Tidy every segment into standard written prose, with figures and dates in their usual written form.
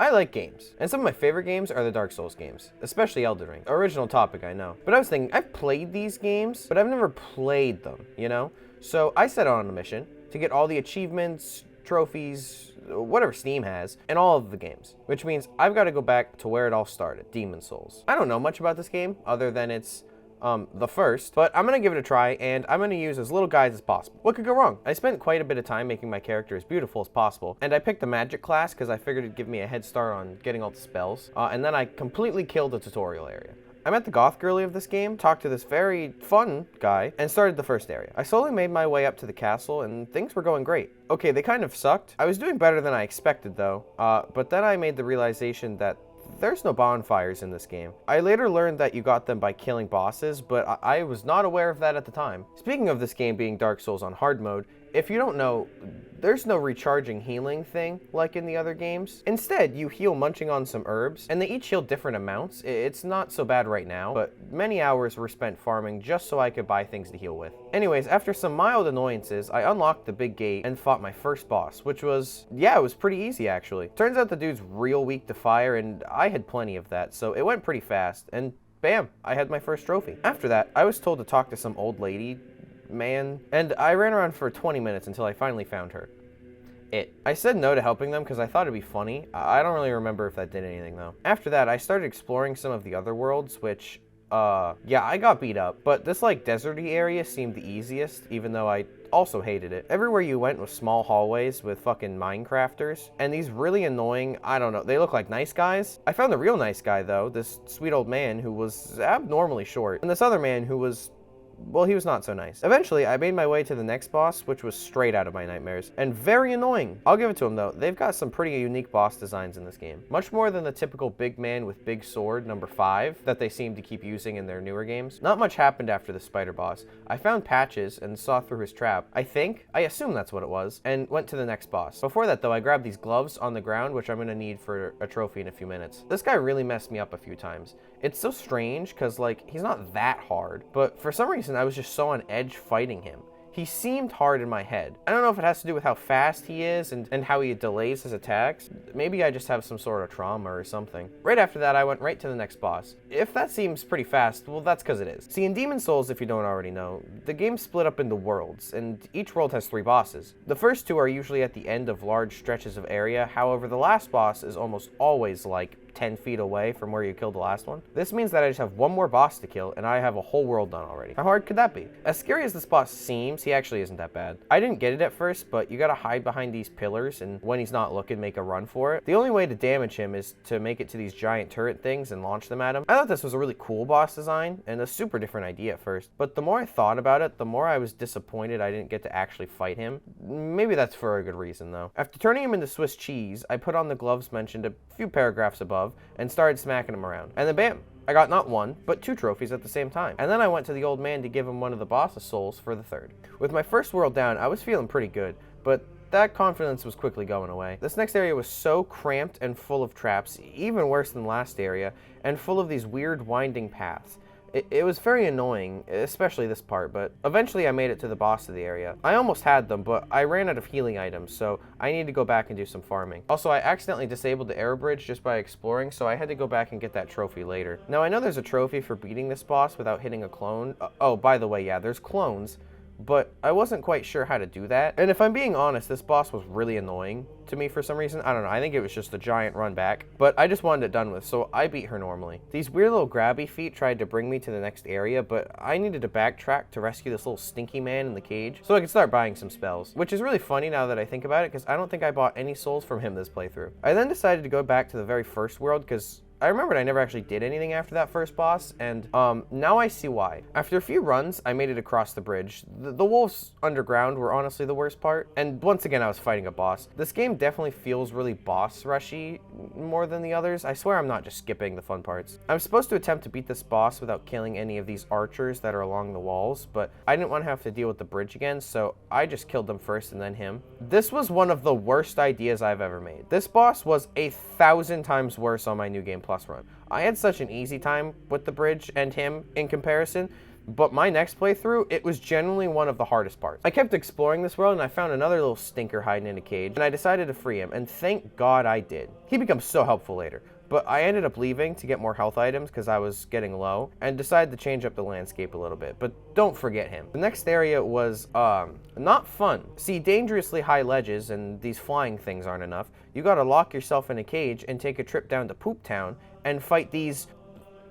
I like games, and some of my favorite games are the Dark Souls games, especially Elden Ring. Original topic, I know. But I was thinking, I've played these games, but I've never played them, you know? So I set out on a mission to get all the achievements, trophies, whatever Steam has, in all of the games. Which means I've got to go back to where it all started, Demon Souls. I don't know much about this game, other than it's the first, but I'm going to give it a try, and I'm going to use as little guides as possible. What could go wrong? I spent quite a bit of time making my character as beautiful as possible, and I picked the magic class because I figured it'd give me a head start on getting all the spells, and then I completely killed the tutorial area. I met the goth girlie of this game, talked to this very fun guy, and started the first area. I slowly made my way up to the castle, and things were going great. Okay, they kind of sucked. I was doing better than I expected, though, but then I made the realization that there's no bonfires in this game. I later learned that you got them by killing bosses, but I was not aware of that at the time. Speaking of this game being Dark Souls on hard mode, if you don't know, there's no recharging healing thing like in the other games. Instead, you heal munching on some herbs, and they each heal different amounts. It's not so bad right now, but many hours were spent farming just so I could buy things to heal with. Anyways, after some mild annoyances, I unlocked the big gate and fought my first boss, which was, yeah, it was pretty easy actually. Turns out the dude's real weak to fire, and I had plenty of that, so it went pretty fast, and bam, I had my first trophy. After that, I was told to talk to some old lady, and I ran around for 20 minutes until I finally found her. I said no to helping them because I thought it'd be funny. I don't really remember if that did anything though. After that, I started exploring some of the other worlds, which, yeah, I got beat up, but this like deserty area seemed the easiest, even though I also hated it. Everywhere you went was small hallways with fucking Minecrafters, and these really annoying, I don't know, they look like nice guys. I found the real nice guy though, this sweet old man who was abnormally short, and this other man who was, well, he was not so nice. Eventually, I made my way to the next boss, which was straight out of my nightmares, and very annoying. I'll give it to him though, they've got some pretty unique boss designs in this game. Much more than the typical big man with big sword number 5 that they seem to keep using in their newer games. Not much happened after the spider boss. I found Patches and saw through his trap. I assume that's what it was, and went to the next boss. Before that though, I grabbed these gloves on the ground, which I'm gonna need for a trophy in a few minutes. This guy really messed me up a few times. It's so strange, cause like, he's not that hard, but for some reason I was just so on edge fighting him. He seemed hard in my head. I don't know if it has to do with how fast he is and how he delays his attacks. Maybe I just have some sort of trauma or something. Right after that, I went right to the next boss. If that seems pretty fast, well, that's because it is. See, in Demon Souls, if you don't already know, the game's split up into worlds, and each world has 3 bosses. The first 2 are usually at the end of large stretches of area, however, the last boss is almost always like 10 feet away from where you killed the last one. This means that I just have one more boss to kill, and I have a whole world done already. How hard could that be? As scary as this boss seems, he actually isn't that bad. I didn't get it at first, but you gotta hide behind these pillars, and when he's not looking, make a run for it. The only way to damage him is to make it to these giant turret things and launch them at him. I thought this was a really cool boss design, and a super different idea at first, but the more I thought about it, the more I was disappointed I didn't get to actually fight him. Maybe that's for a good reason, though. After turning him into Swiss cheese, I put on the gloves mentioned a few paragraphs above, and started smacking him around. And then bam! I got not 1, but 2 trophies at the same time. And then I went to the old man to give him one of the boss's souls for the 3rd. With my first world down, I was feeling pretty good, but that confidence was quickly going away. This next area was so cramped and full of traps, even worse than last area, and full of these weird winding paths. It was very annoying, especially this part, but eventually I made it to the boss of the area. I almost had them, but I ran out of healing items, so I need to go back and do some farming. Also, I accidentally disabled the air bridge just by exploring, so I had to go back and get that trophy later. Now, I know there's a trophy for beating this boss without hitting a clone. Oh, by the way, yeah, there's clones, but I wasn't quite sure how to do that. And if I'm being honest, this boss was really annoying to me for some reason. I don't know, I think it was just a giant run back, but I just wanted it done with, so I beat her normally. These weird little grabby feet tried to bring me to the next area, but I needed to backtrack to rescue this little stinky man in the cage so I could start buying some spells, which is really funny now that I think about it, because I don't think I bought any souls from him this playthrough. I then decided to go back to the very first world, because I remembered I never actually did anything after that first boss, and now I see why. After a few runs, I made it across the bridge. The wolves underground were honestly the worst part, and once again I was fighting a boss. This game definitely feels really boss rushy more than the others. I swear I'm not just skipping the fun parts. I'm supposed to attempt to beat this boss without killing any of these archers that are along the walls, but I didn't want to have to deal with the bridge again, so I just killed them first and then him. This was one of the worst ideas I've ever made. This boss was 1,000 times worse on my New Game Plus run. I had such an easy time with the bridge and him in comparison but my next playthrough, it was genuinely one of the hardest parts. I kept exploring this world and I found another little stinker hiding in a cage, and I decided to free him, and thank God I did. He becomes so helpful later. But I ended up leaving to get more health items because I was getting low, and decided to change up the landscape a little bit. But don't forget him. The next area was not fun. See, dangerously high ledges and these flying things aren't enough. You gotta lock yourself in a cage and take a trip down to Poop Town and fight these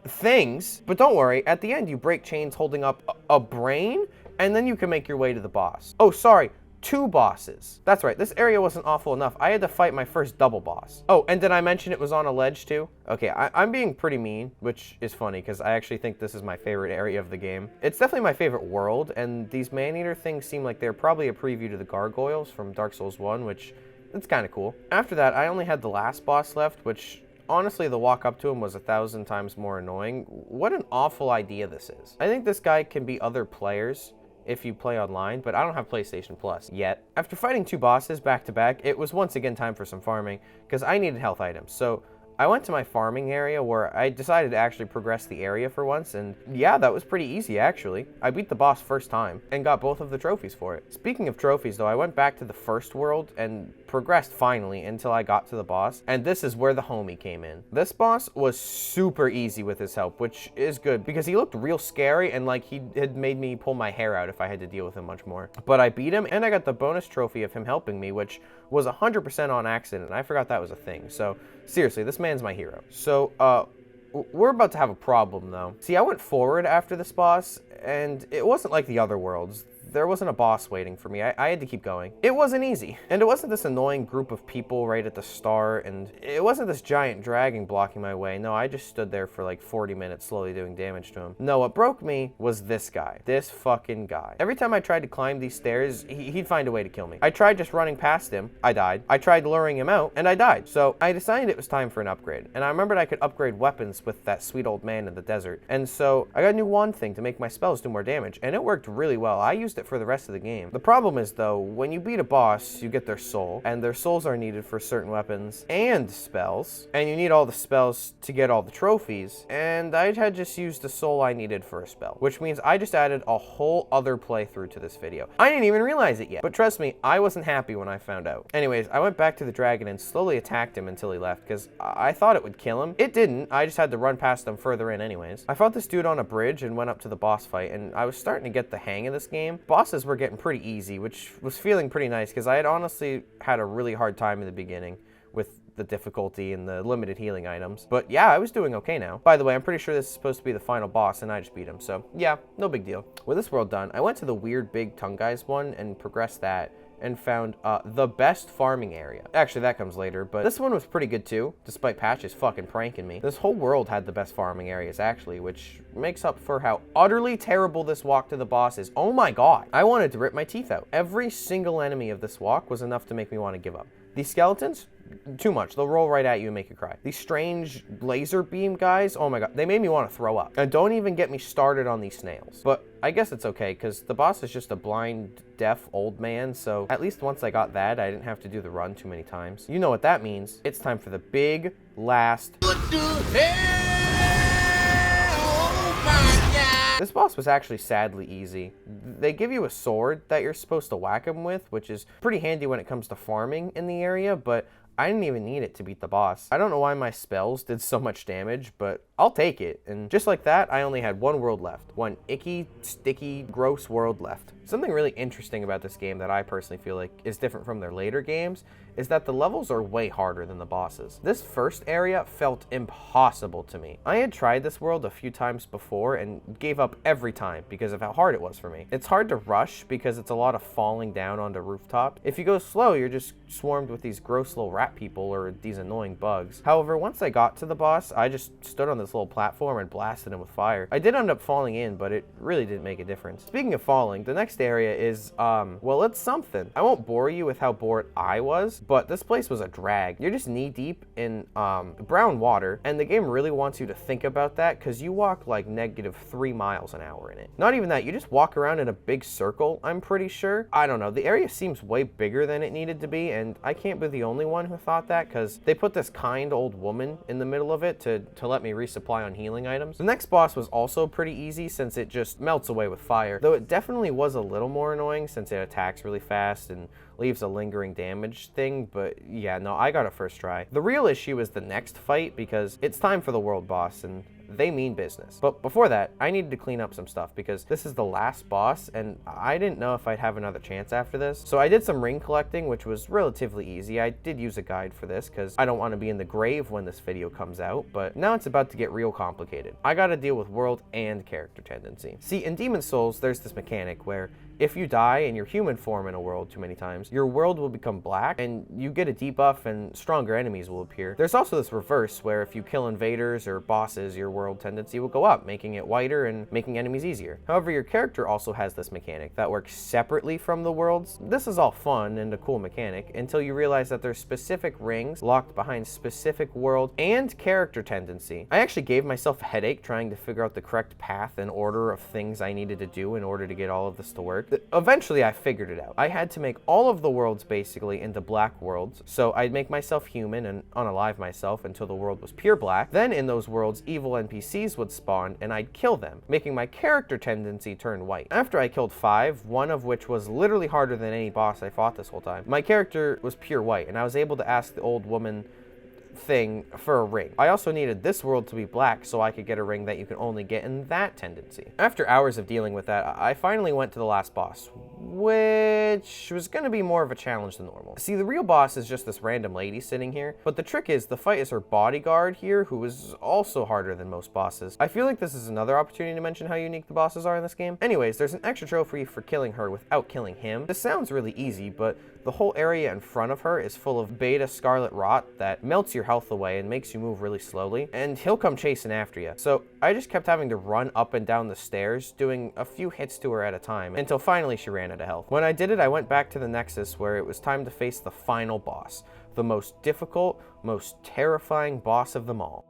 things. But don't worry, at the end you break chains holding up a brain, and then you can make your way to the boss. Oh, sorry. 2 bosses. That's right, this area wasn't awful enough. I had to fight my first double boss. Oh, and did I mention it was on a ledge too? Okay, I'm being pretty mean, which is funny because I actually think this is my favorite area of the game. It's definitely my favorite world, and these man-eater things seem like they're probably a preview to the gargoyles from Dark Souls 1, which it's kind of cool. After that, I only had the last boss left, which honestly, the walk up to him was 1,000 times more annoying. What an awful idea this is. I think this guy can be other players if you play online, but I don't have PlayStation Plus yet. After fighting 2 bosses back to back, it was once again time for some farming because I needed health items. So I went to my farming area where I decided to actually progress the area for once, and yeah, that was pretty easy actually. I beat the boss first time and got both of the trophies for it. Speaking of trophies though, I went back to the first world and progressed finally until I got to the boss, and this is where the homie came in. This boss was super easy with his help, which is good because he looked real scary and like he had made me pull my hair out if I had to deal with him much more. But I beat him and I got the bonus trophy of him helping me, which was 100% on accident. I forgot that was a thing. So seriously, this man's my hero. So we're about to have a problem though. See, I went forward after this boss and it wasn't like the other worlds. There wasn't a boss waiting for me. I had to keep going. It wasn't easy. And it wasn't this annoying group of people right at the start, and it wasn't this giant dragon blocking my way. No, I just stood there for like 40 minutes slowly doing damage to him. No, what broke me was this guy. This fucking guy. Every time I tried to climb these stairs, he'd find a way to kill me. I tried just running past him. I died. I tried luring him out, and I died. So I decided it was time for an upgrade. And I remembered I could upgrade weapons with that sweet old man in the desert. And so I got a new wand thing to make my spells do more damage, and it worked really well. I used it for the rest of the game. The problem is though, when you beat a boss, you get their soul, and their souls are needed for certain weapons and spells, and you need all the spells to get all the trophies, and I had just used the soul I needed for a spell, which means I just added a whole other playthrough to this video. I didn't even realize it yet, but trust me, I wasn't happy when I found out. Anyways, I went back to the dragon and slowly attacked him until he left, because I thought it would kill him. It didn't. I just had to run past him further in anyways. I fought this dude on a bridge and went up to the boss fight, and I was starting to get the hang of this game. Bosses were getting pretty easy, which was feeling pretty nice because I had honestly had a really hard time in the beginning with the difficulty and the limited healing items. But yeah, I was doing okay now. By the way, I'm pretty sure this is supposed to be the final boss and I just beat him. So yeah, no big deal. With this world done, I went to the weird big tongue guys one and progressed that and found the best farming area. Actually, that comes later, but this one was pretty good too, despite Patches fucking pranking me. This whole world had the best farming areas actually, which makes up for how utterly terrible this walk to the boss is. Oh my god. I wanted to rip my teeth out. Every single enemy of this walk was enough to make me want to give up. These skeletons, too much. They'll roll right at you and make you cry. These strange laser beam guys, oh my god, they made me want to throw up. And don't even get me started on these snails. But I guess it's okay, because the boss is just a blind, deaf old man, so at least once I got that, I didn't have to do the run too many times. You know what that means. It's time for the big, last... This boss was actually sadly easy. They give you a sword that you're supposed to whack him with, which is pretty handy when it comes to farming in the area, but I didn't even need it to beat the boss. I don't know why my spells did so much damage, but I'll take it. And just like that, I only had one world left. One icky, sticky, gross world left. Something really interesting about this game that I personally feel like is different from their later games is that the levels are way harder than the bosses. This first area felt impossible to me. I had tried this world a few times before and gave up every time because of how hard it was for me. It's hard to rush because it's a lot of falling down onto rooftop. If you go slow, you're just swarmed with these gross little rat people or these annoying bugs. However, once I got to the boss, I just stood on this little platform and blasted him with fire. I did end up falling in, but it really didn't make a difference. Speaking of falling, the next area is, well, it's something. I won't bore you with how bored I was, but this place was a drag. You're just knee deep in brown water, and the game really wants you to think about that because you walk like -3 miles an hour in it. Not even that, you just walk around in a big circle, I'm pretty sure. I don't know, the area seems way bigger than it needed to be, and I can't be the only one who thought that because they put this kind old woman in the middle of it to let me resupply resupply on healing items. The next boss was also pretty easy since it just melts away with fire, though it definitely was a little more annoying since it attacks really fast and leaves a lingering damage thing, but yeah, no, I got it first try. The real issue is the next fight because it's time for the world boss and they mean business. But before that, I needed to clean up some stuff because this is the last boss and I didn't know if I'd have another chance after this. So I did some ring collecting, which was relatively easy. I did use a guide for this because I don't want to be in the grave when this video comes out, but now it's about to get real complicated. I gotta deal with world and character tendency. See, in Demon Souls, there's this mechanic where if you die in your human form in a world too many times, your world will become black and you get a debuff and stronger enemies will appear. There's also this reverse where if you kill invaders or bosses, your world tendency will go up, making it whiter and making enemies easier. However, your character also has this mechanic that works separately from the worlds. This is all fun and a cool mechanic until you realize that there's specific rings locked behind specific world and character tendency. I actually gave myself a headache trying to figure out the correct path and order of things I needed to do in order to get all of this to work. Eventually, I figured it out. I had to make all of the worlds basically into black worlds, so I'd make myself human and unalive myself until the world was pure black. Then in those worlds, evil NPCs would spawn and I'd kill them, making my character tendency turn white. After I killed 5, one of which was literally harder than any boss I fought this whole time, my character was pure white and I was able to ask the old woman thing for a ring. I also needed this world to be black so I could get a ring that you can only get in that tendency. After hours of dealing with that, I finally went to the last boss, which was going to be more of a challenge than normal. See, the real boss is just this random lady sitting here, but the trick is the fight is her bodyguard here, who is also harder than most bosses. I feel like this is another opportunity to mention how unique the bosses are in this game. Anyways, there's an extra trophy for killing her without killing him. This sounds really easy, but the whole area in front of her is full of beta scarlet rot that melts your health away and makes you move really slowly, and he'll come chasing after you. So I just kept having to run up and down the stairs, doing a few hits to her at a time, until finally she ran out of health. When I did it, I went back to the Nexus where it was time to face the final boss, the most difficult, most terrifying boss of them all.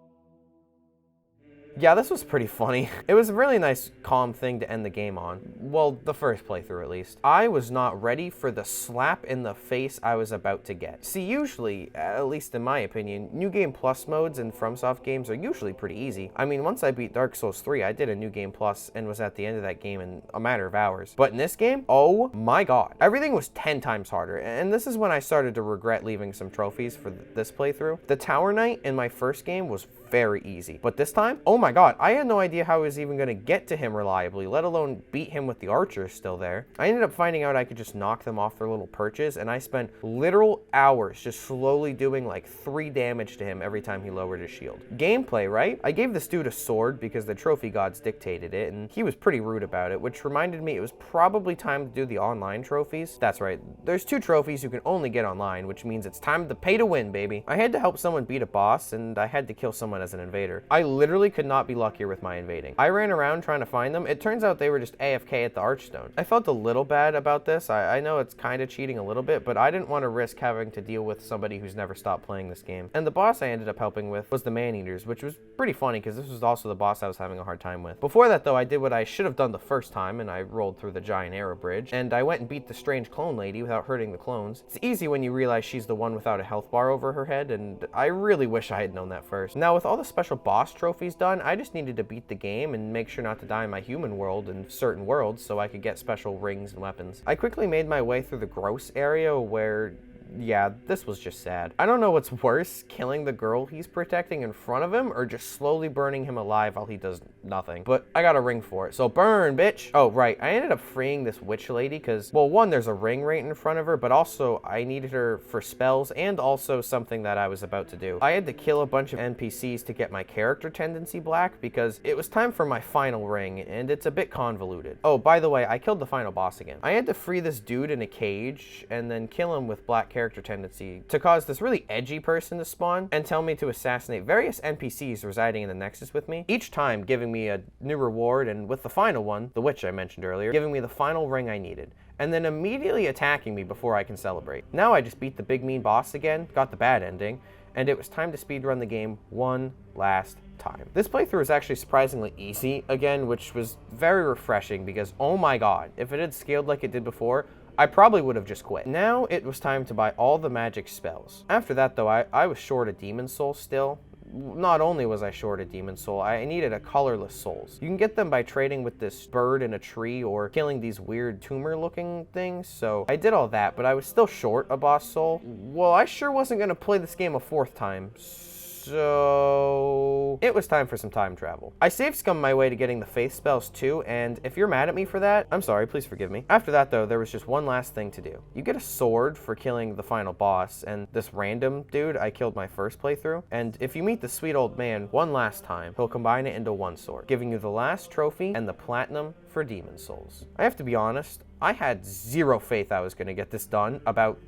Yeah, this was pretty funny. It was a really nice, calm thing to end the game on. Well, the first playthrough at least. I was not ready for the slap in the face I was about to get. See, usually, at least in my opinion, New Game Plus modes in FromSoft games are usually pretty easy. I mean, once I beat Dark Souls 3, I did a New Game Plus and was at the end of that game in a matter of hours. But in this game, oh my god. Everything was 10 times harder, and this is when I started to regret leaving some trophies for this playthrough. The Tower Knight in my first game was very easy, but this time, oh my god, I had no idea how I was even going to get to him reliably, let alone beat him with the archers still there. I ended up finding out I could just knock them off their little perches, and I spent literal hours just slowly doing like 3 damage to him every time he lowered his shield. Gameplay, right? I gave this dude a sword because the trophy gods dictated it, and he was pretty rude about it, which reminded me it was probably time to do the online trophies. That's right, there's 2 trophies you can only get online, which means it's time to pay to win, baby. I had to help someone beat a boss, and I had to kill someone as an invader. I literally could not be luckier with my invading. I ran around trying to find them. It turns out they were just AFK at the Archstone. I felt a little bad about this. I know it's kind of cheating a little bit, but I didn't want to risk having to deal with somebody who's never stopped playing this game. And the boss I ended up helping with was the Man-Eaters, which was pretty funny because this was also the boss I was having a hard time with. Before that though, I did what I should have done the first time, and I rolled through the giant arrow bridge, and I went and beat the strange clone lady without hurting the clones. It's easy when you realize she's the one without a health bar over her head, and I really wish I had known that first. Now with all the special boss trophies done, I just needed to beat the game and make sure not to die in my human world and certain worlds so I could get special rings and weapons. I quickly made my way through the gross area where, yeah, this was just sad. I don't know what's worse, killing the girl he's protecting in front of him or just slowly burning him alive while he does nothing. But I got a ring for it, so burn, bitch! Oh, right, I ended up freeing this witch lady because, well, one, there's a ring right in front of her, but also I needed her for spells and also something that I was about to do. I had to kill a bunch of NPCs to get my character tendency black because it was time for my final ring, and it's a bit convoluted. Oh, by the way, I killed the final boss again. I had to free this dude in a cage and then kill him with black character tendency to cause this really edgy person to spawn and tell me to assassinate various NPCs residing in the Nexus with me, each time giving me a new reward, and with the final one, the witch I mentioned earlier, giving me the final ring I needed, and then immediately attacking me before I can celebrate. Now I just beat the big mean boss again, got the bad ending, and it was time to speedrun the game one last time. This playthrough is actually surprisingly easy again, which was very refreshing because, oh my god, if it had scaled like it did before, I probably would have just quit. Now it was time to buy all the magic spells. After that though, I was short a demon soul still. not only was I short a demon soul, I needed a colorless souls. You can get them by trading with this bird in a tree or killing these weird tumor looking things, so I did all that, but I was still short a boss soul. Well, I sure wasn't gonna play this game a fourth time, so it was time for some time travel. I save scummed my way to getting the faith spells too, and if you're mad at me for that, I'm sorry, please forgive me. After that though, there was just one last thing to do. You get a sword for killing the final boss, and this random dude I killed my first playthrough, and if you meet the sweet old man one last time, he'll combine it into one sword, giving you the last trophy and the platinum for demon souls. I have to be honest, I had zero faith I was gonna get this done about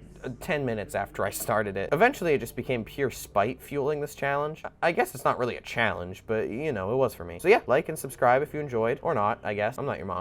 10 minutes after I started it. Eventually, it just became pure spite fueling this challenge. I guess it's not really a challenge, but you know, it was for me. So yeah, like and subscribe if you enjoyed, or not, I guess. I'm not your mom.